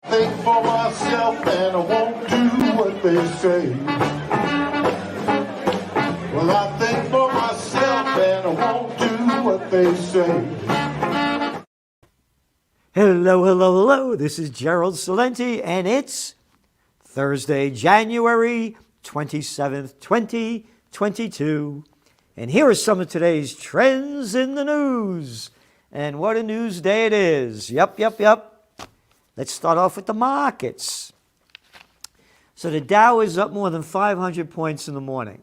Think for myself and I won't do what they say. Well, I think for myself and I won't do what they say. Hello, hello, hello. This is Gerald Salenti, and it's Thursday, January 27th, 2022. And here are some of today's trends in the news. And what a news day it is. Yep. Let's start off with the markets. So the Dow is up more than 500 points in the morning.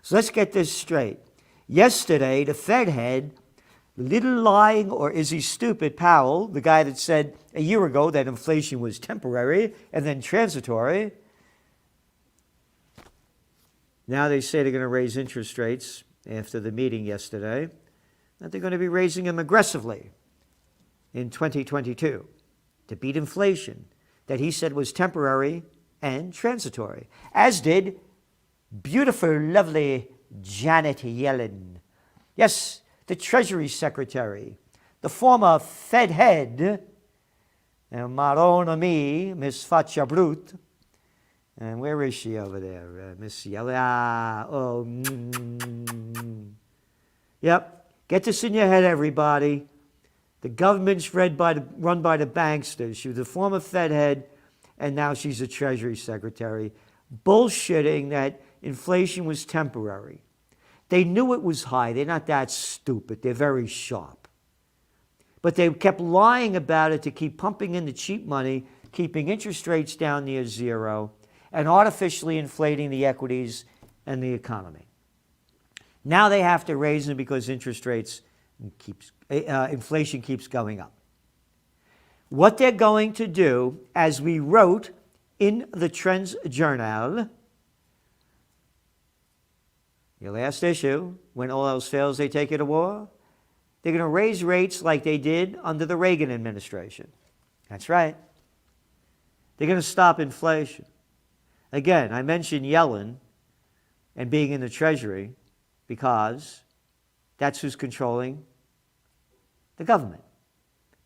So let's get this straight. Yesterday, the Fed head, little lying or is he stupid Powell, the guy that said a year ago that inflation was temporary and then transitory, now they say they're going to raise interest rates after the meeting yesterday, that they're going to be raising them aggressively in 2022 to beat inflation that he said was temporary and transitory, as did beautiful, lovely Janet Yellen. Yes, the Treasury Secretary, the former Fed head, Maron ami, Miss Faccia Brut. And where is she over there? Miss Yellen. Yep. Get this in your head, everybody. The government's run by the banksters. She was the former Fed head, and now she's a Treasury Secretary, bullshitting that inflation was temporary. They knew it was high. They're not that stupid. They're very sharp. But they kept lying about it to keep pumping in the cheap money, keeping interest rates down near zero, and artificially inflating the equities and the economy. Now they have to raise them because inflation keeps going up. What they're going to do, as we wrote in the Trends Journal, your last issue, when all else fails, they take you to war. They're going to raise rates like they did under the Reagan administration. That's right. They're going to stop inflation. Again, I mentioned Yellen and being in the Treasury because that's who's controlling the government.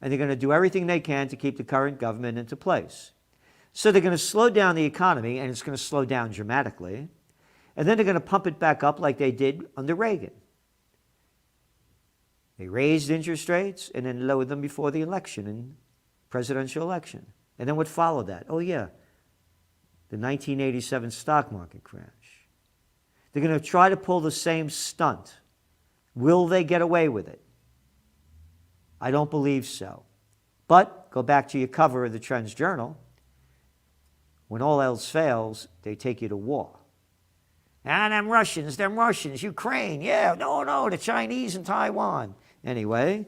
And they're going to do everything they can to keep the current government into place. So they're going to slow down the economy, and it's going to slow down dramatically. And then they're going to pump it back up like they did under Reagan. They raised interest rates and then lowered them before the election, and presidential election. And then what followed that? Oh, yeah, the 1987 stock market crash. They're going to try to pull the same stunt. Will they get away with it? I don't believe so. But go back to your cover of the Trends Journal. When all else fails, they take you to war. Ah, them Russians, Ukraine, yeah, no, the Chinese and Taiwan. Anyway,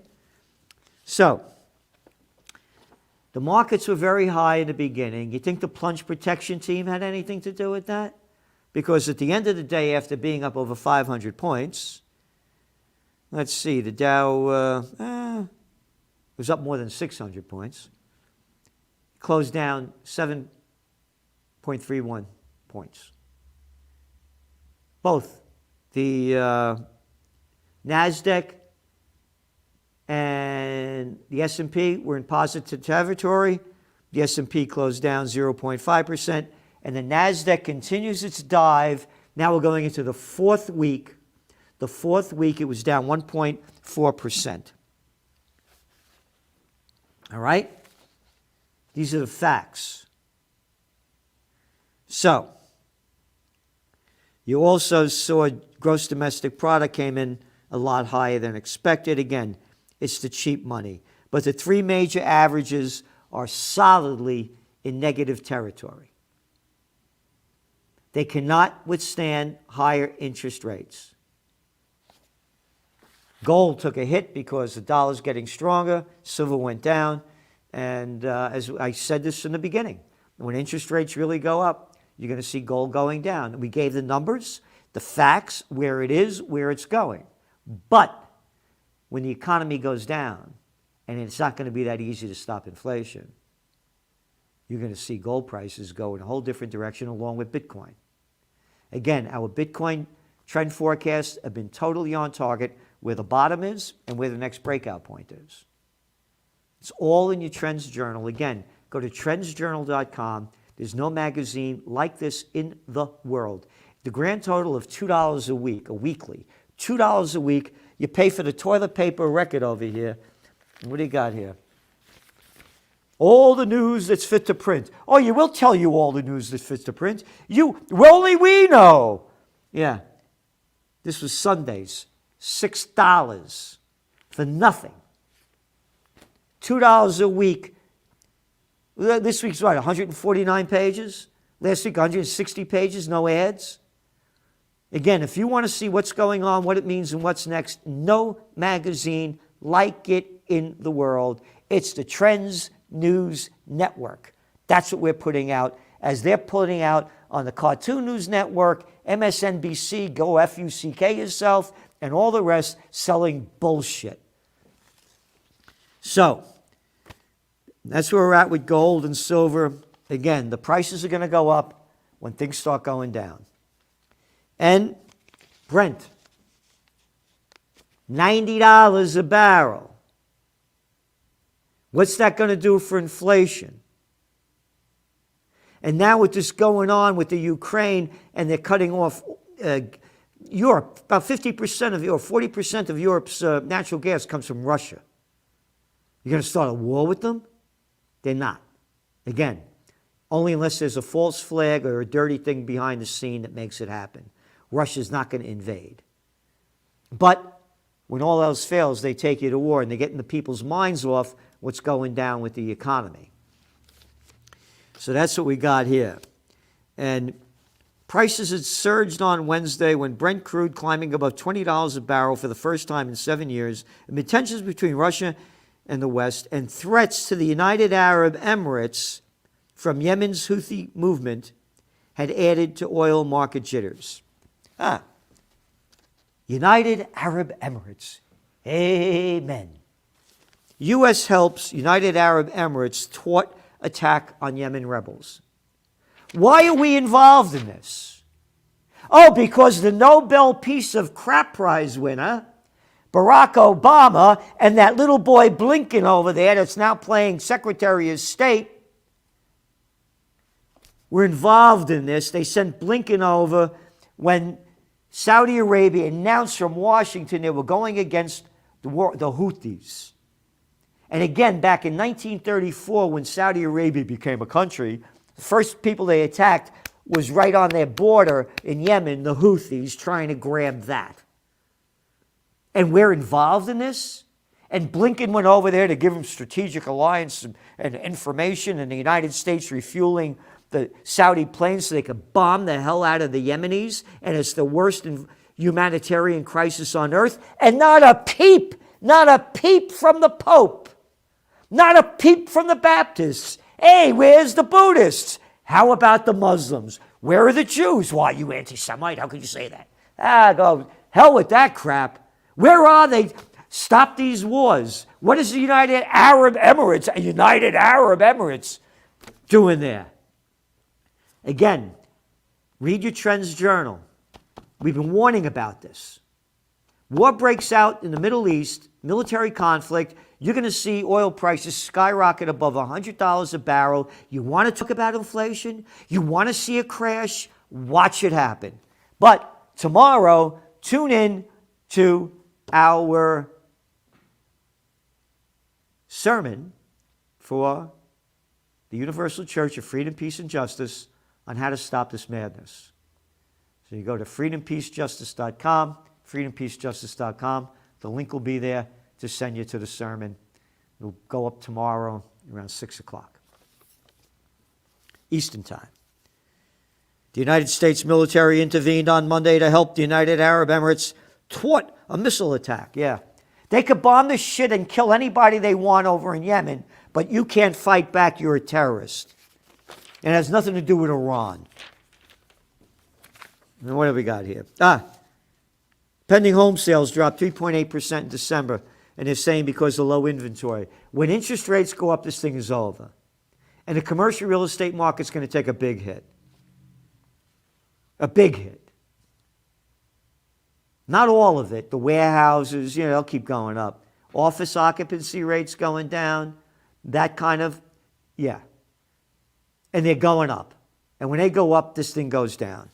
so the markets were very high in the beginning. You think the plunge protection team had anything to do with that? Because at the end of the day, after being up over 500 points, let's see, the Dow was up more than 600 points, closed down 7.31 points. Both the NASDAQ and the S&P were in positive territory. The S&P closed down 0.5%, and the NASDAQ continues its dive. Now we're going into the fourth week. The fourth week, it was down 1.4%. All right? These are the facts. So, you also saw gross domestic product came in a lot higher than expected. Again, it's the cheap money. But the three major averages are solidly in negative territory. They cannot withstand higher interest rates. Gold took a hit because the dollar's getting stronger. Silver went down. And as I said this in the beginning, when interest rates really go up, you're going to see gold going down. We gave the numbers, the facts, where it is, where it's going. But when the economy goes down, and it's not going to be that easy to stop inflation, you're going to see gold prices go in a whole different direction along with Bitcoin. Again, our Bitcoin trend forecasts have been totally on target where the bottom is and where the next breakout point is. It's all in your Trends Journal. Again, Go to trendsjournal.com. There's no magazine like this in the world. The grand total of $2 a week, a weekly. $2 a week. You pay for the toilet paper record over here. What do you got here? All the news that's fit to print. Oh, you will tell you all the news that's fit to print. Only we know. Yeah. This was Sundays. $6 for nothing. $2 a week. This week's what, 149 pages? Last week, 160 pages, no ads. Again, if you want to see what's going on, what it means, and what's next, no magazine like it in the world. It's the Trends News Network. That's what we're putting out, as they're putting out on the Cartoon News Network, MSNBC, go F-U-C-K yourself, and all the rest selling bullshit. So, that's where we're at with gold and silver. Again, the prices are going to go up when things start going down. And Brent, $90 a barrel. What's that going to do for inflation? And now with this going on with the Ukraine, and they're cutting off Europe, about 50% of Europe, 40% of Europe's natural gas comes from Russia. You're going to start a war with them? They're not. Again, only unless there's a false flag or a dirty thing behind the scene that makes it happen. Russia's not going to invade. But when all else fails, they take you to war, and they're getting the people's minds off what's going down with the economy. So that's what we got here. And prices had surged on Wednesday when Brent crude climbing above $20 a barrel for the first time in 7 years, amid tensions between Russia and the West and threats to the United Arab Emirates from Yemen's Houthi movement had added to oil market jitters. United Arab Emirates. Amen. U.S. helps United Arab Emirates thwart attack on Yemen rebels. Why are we involved in this? Oh, because the Nobel Peace of Crap Prize winner, Barack Obama, and that little boy Blinken over there that's now playing Secretary of State were involved in this. They sent Blinken over when Saudi Arabia announced from Washington they were going against the Houthis. And again, back in 1934, when Saudi Arabia became a country, the first people they attacked was right on their border in Yemen, the Houthis, trying to grab that. And we're involved in this? And Blinken went over there to give them strategic alliance and information, and the United States refueling the Saudi planes so they could bomb the hell out of the Yemenis, and it's the worst humanitarian crisis on earth, and not a peep from the Pope. Not a peep from the Baptists. Hey, where's the Buddhists? How about the Muslims? Where are the Jews? Why, you anti-Semite? How could you say that? Go hell with that crap. Where are they? Stop these wars. What is the United Arab Emirates doing there? Again, read your Trends Journal. We've been warning about this. War breaks out in the Middle East, military conflict. You're going to see oil prices skyrocket above $100 a barrel. You want to talk about inflation? You want to see a crash? Watch it happen. But tomorrow, tune in to our sermon for the Universal Church of Freedom, Peace, and Justice on how to stop this madness. So you go to freedompeacejustice.com, freedompeacejustice.com. The link will be there to send you to the sermon. It'll go up tomorrow around 6 o'clock Eastern Time. The United States military intervened on Monday to help the United Arab Emirates thwart a missile attack. Yeah. They could bomb this shit and kill anybody they want over in Yemen, but you can't fight back. You're a terrorist. And it has nothing to do with Iran. And what have we got here? Pending home sales dropped 3.8% in December, and they're saying because of low inventory. When interest rates go up, this thing is over. And the commercial real estate market's going to take a big hit. A big hit. Not all of it. The warehouses, they'll keep going up. Office occupancy rates going down. That kind of, and they're going up. And when they go up, this thing goes down.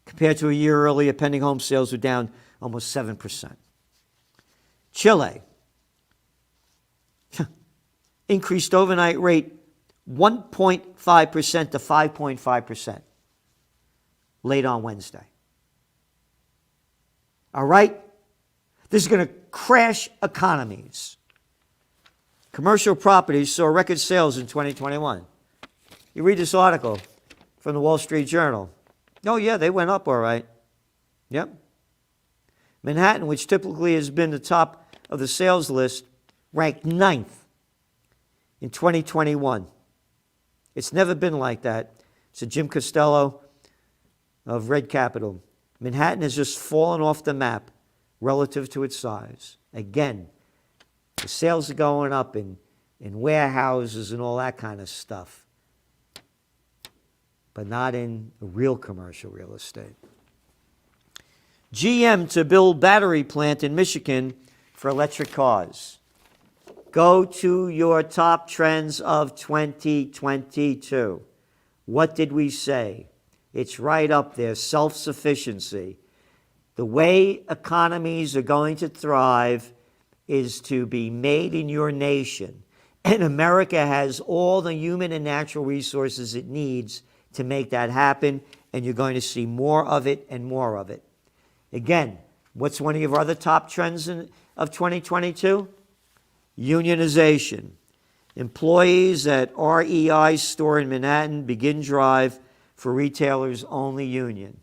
Compared to a year earlier, pending home sales were down almost 7%. Chile increased overnight rate 1.5% to 5.5% late on Wednesday. All right? This is going to crash economies. Commercial properties saw record sales in 2021. You read this article from the Wall Street Journal. Oh, yeah, they went up all right. Yep. Manhattan, which typically has been the top of the sales list, ranked 9th in 2021. It's never been like that. So Jim Costello of Red Capital. Manhattan has just fallen off the map relative to its size. Again, the sales are going up in warehouses and all that kind of stuff, but not in real commercial real estate. GM to build battery plant in Michigan for electric cars. Go to your top trends of 2022. What did we say? It's right up there, self-sufficiency. The way economies are going to thrive is to be made in your nation. And America has all the human and natural resources it needs to make that happen, and you're going to see more of it and more of it. Again, what's one of your other top trends of 2022? Unionization. Employees at REI store in Manhattan begin drive for retailers only union.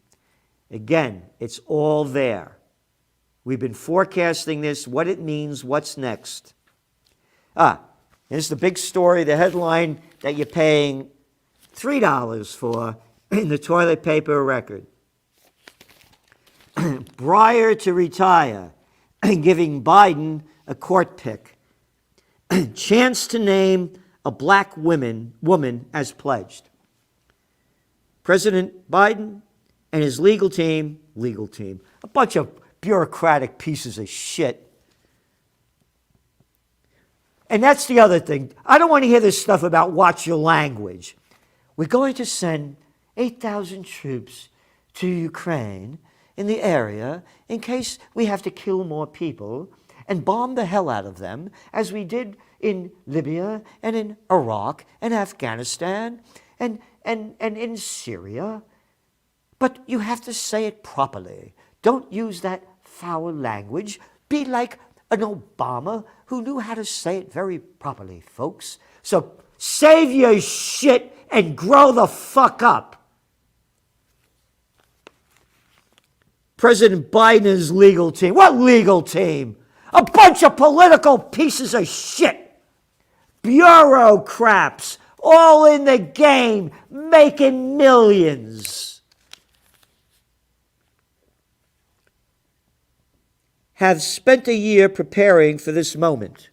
Again, it's all there. We've been forecasting this, what it means, what's next. Here's the big story, the headline that you're paying $3 for in the toilet paper record. Breyer to retire, giving Biden a court pick. Chance to name a black woman as pledged. President Biden and his legal team, a bunch of bureaucratic pieces of shit. And that's the other thing. I don't want to hear this stuff about watch your language. We're going to send 8,000 troops to Ukraine in the area in case we have to kill more people and bomb the hell out of them, as we did in Libya and in Iraq and Afghanistan and in Syria. But you have to say it properly. Don't use that foul language. Be like an Obama who knew how to say it very properly, folks. So save your shit and grow the fuck up. President Biden's legal team. What legal team? A bunch of political pieces of shit. Bureaucrats, all in the game, making millions. Have spent a year preparing for this moment,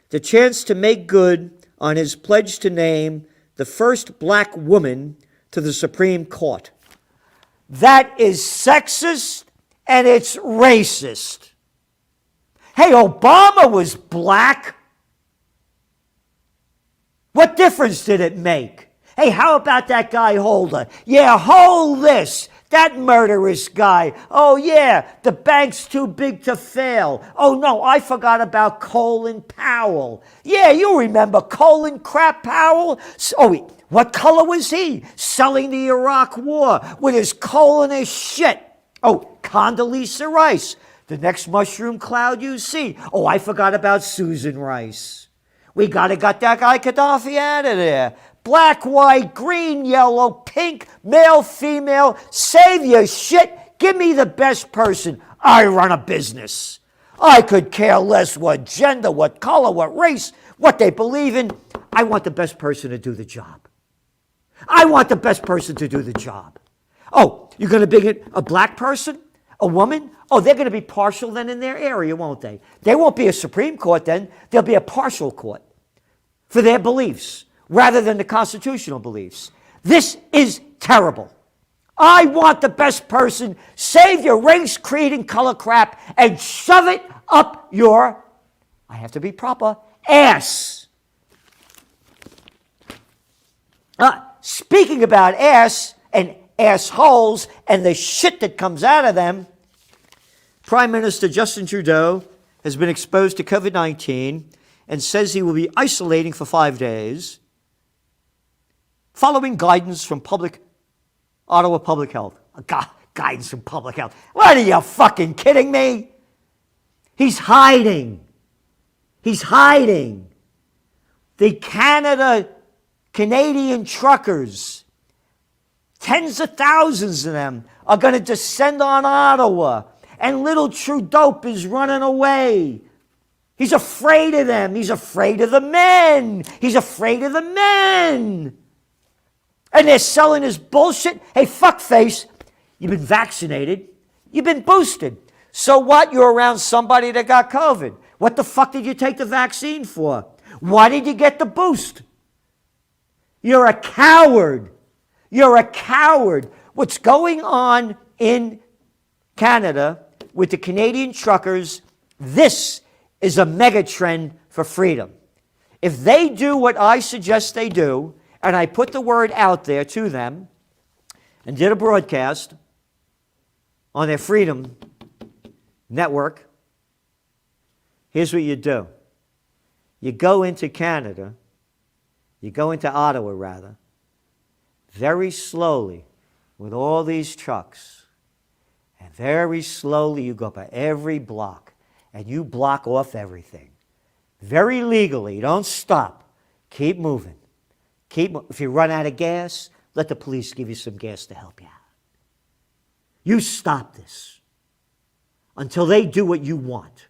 the chance to make good on his pledge to name the first black woman to the Supreme Court. That is sexist and it's racist. Hey, Obama was black. What difference did it make? Hey, how about that guy Holder? Yeah, hold this. That murderous guy. Oh, yeah, the bank's too big to fail. Oh, no, I forgot about Colin Powell. Yeah, you remember Colin Crap Powell? Oh, what color was he? Selling the Iraq War with his colon as shit. Oh, Condoleezza Rice, the next mushroom cloud you see. Oh, I forgot about Susan Rice. We got to get that guy Gaddafi out of there. Black, white, green, yellow, pink, male, female, save your shit. Give me the best person. I run a business. I could care less what gender, what color, what race, what they believe in. I want the best person to do the job. I want the best person to do the job. Oh, you're going to bring a black person? A woman? Oh, they're going to be partial then in their area, won't they? They won't be a Supreme Court then. They'll be a partial court for their beliefs, rather than the constitutional beliefs. This is terrible. I want the best person. Save your race, creed, and color crap and shove it up your, I have to be proper, ass. Speaking about ass and assholes and the shit that comes out of them, Prime Minister Justin Trudeau has been exposed to COVID-19 and says he will be isolating for 5 days, following guidance from Ottawa Public Health. Guidance from Public Health. What, are you fucking kidding me? He's hiding. He's hiding. The Canadian truckers, tens of thousands of them, are going to descend on Ottawa. And little Trudeau is running away. He's afraid of them. He's afraid of the men. He's afraid of the men. And they're selling his bullshit. Hey, fuckface, you've been vaccinated. You've been boosted. So what? You're around somebody that got COVID. What the fuck did you take the vaccine for? Why did you get the boost? You're a coward. You're a coward. What's going on in Canada with the Canadian truckers, this is a mega trend for freedom. If they do what I suggest they do, and I put the word out there to them and did a broadcast on their Freedom Network, here's what you do. You go into Canada, you go into Ottawa rather, very slowly with all these trucks, and very slowly you go by every block and you block off everything. Very legally, don't stop. Keep moving. If you run out of gas, let the police give you some gas to help you out. You stop this until they do what you want.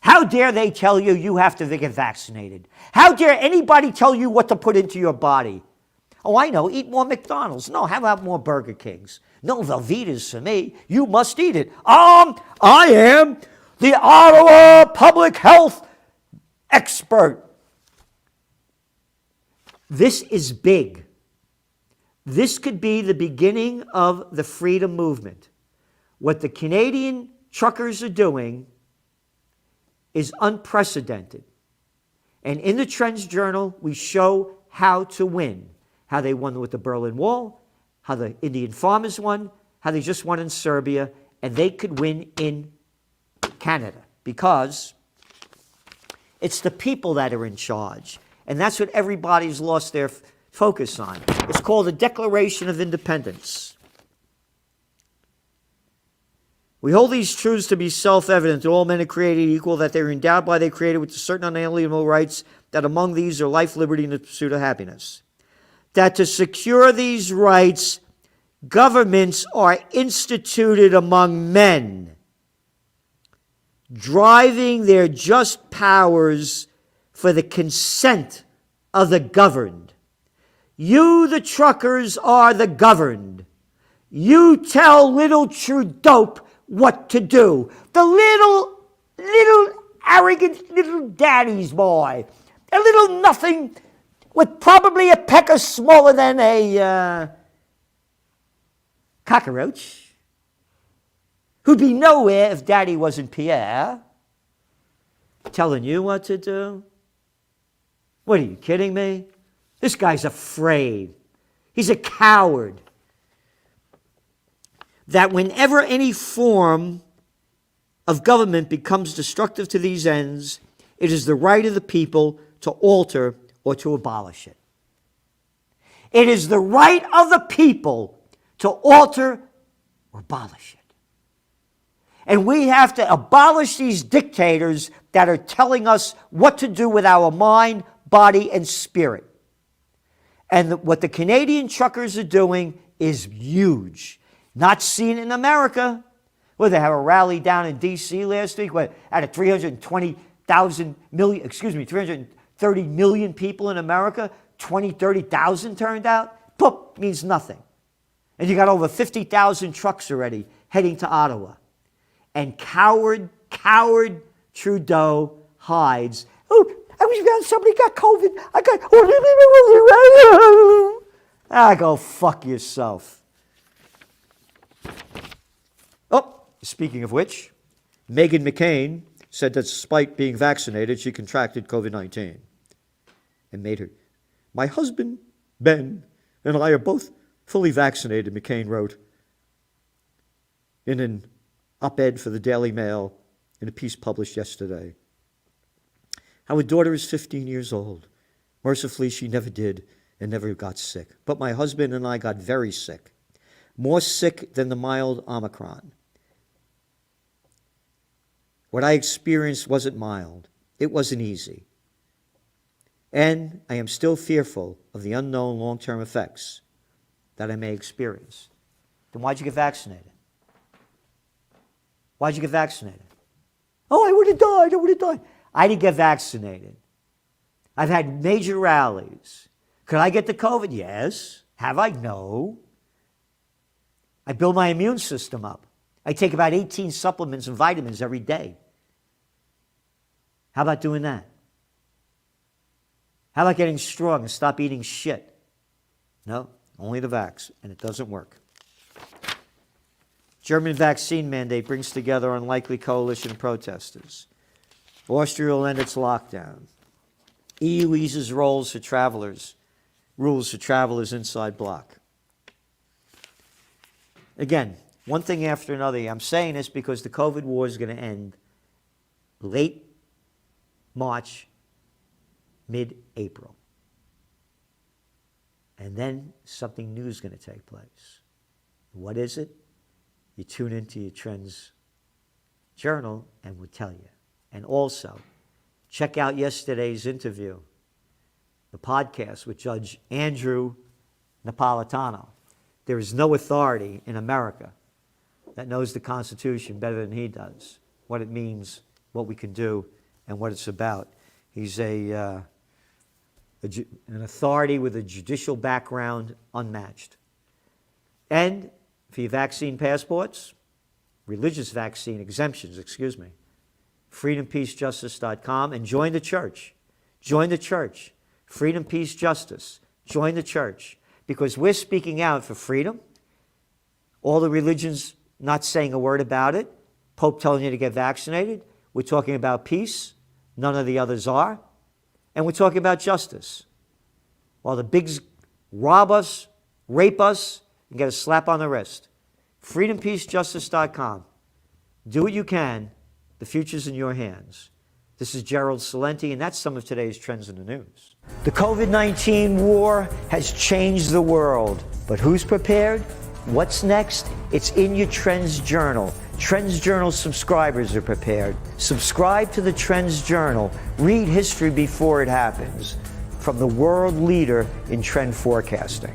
How dare they tell you you have to get vaccinated? How dare anybody tell you what to put into your body? Oh, I know, eat more McDonald's. No, how about more Burger Kings? No Velveeta's for me. You must eat it. I am the Ottawa public health expert. This is big. This could be the beginning of the freedom movement. What the Canadian truckers are doing is unprecedented. And in the Trends Journal, we show how to win. How they won with the Berlin Wall, how the Indian farmers won, how they just won in Serbia, and they could win in Canada because it's the people that are in charge. And that's what everybody's lost their focus on. It's called the Declaration of Independence. We hold these truths to be self-evident that all men are created equal, that they are endowed by their Creator with certain unalienable rights, that among these are life, liberty, and the pursuit of happiness. That to secure these rights, governments are instituted among men, driving their just powers for the consent of the governed. You, the truckers, are the governed. You tell little Trudeau what to do. The little arrogant little daddy's boy. A little nothing with probably a pecker smaller than a cockroach, who'd be nowhere if Daddy wasn't Pierre, telling you what to do. What, are you kidding me? This guy's afraid. He's a coward. That whenever any form of government becomes destructive to these ends, it is the right of the people to alter or to abolish it. It is the right of the people to alter or abolish it. And we have to abolish these dictators that are telling us what to do with our mind, body, and spirit. And what the Canadian truckers are doing is huge. Not seen in America. Well, they have a rally down in D.C. last week, out of 330 million people in America, 30,000 turned out. Poop, means nothing. And you got over 50,000 trucks already heading to Ottawa. And coward Trudeau hides. Oh, I was around, somebody got COVID. Go fuck yourself. Oh, speaking of which, Meghan McCain said that despite being vaccinated, she contracted COVID-19 and made her. My husband Ben and I are both fully vaccinated, McCain wrote in an op-ed for the Daily Mail in a piece published yesterday. Our daughter is 15 years old. Mercifully, she never did and never got sick. But my husband and I got very sick, more sick than the mild Omicron. What I experienced wasn't mild. It wasn't easy. And I am still fearful of the unknown long-term effects that I may experience. Then why'd you get vaccinated? Why'd you get vaccinated? Oh, I would have died. I didn't get vaccinated. I've had major rallies. Could I get the COVID? Yes. Have I? No. I build my immune system up. I take about 18 supplements and vitamins every day. How about doing that? How about getting strong and stop eating shit? No, only the vax, and it doesn't work. German vaccine mandate brings together unlikely coalition protesters. Austria will end its lockdown. EU eases rules for travelers inside bloc. Again, one thing after another. I'm saying this because the COVID war is going to end late March, mid-April. And then something new is going to take place. What is it? You tune into your Trends Journal and we'll tell you. And also, check out yesterday's interview, the podcast with Judge Andrew Napolitano. There is no authority in America that knows the Constitution better than he does, what it means, what we can do, and what it's about. He's an authority with a judicial background unmatched. And for your vaccine passports, religious vaccine exemptions, freedompeacejustice.com, and join the church. Join the church. Freedom, peace, justice. Join the church. Because we're speaking out for freedom. All the religions not saying a word about it. Pope telling you to get vaccinated. We're talking about peace. None of the others are. And we're talking about justice. While the bigs rob us, rape us, and get a slap on the wrist. freedompeacejustice.com. Do what you can. The future's in your hands. This is Gerald Celente, and that's some of today's trends in the news. The COVID-19 war has changed the world, but who's prepared? What's next? It's in your Trends Journal. Trends Journal subscribers are prepared. Subscribe to the Trends Journal. Read history before it happens from the world leader in trend forecasting.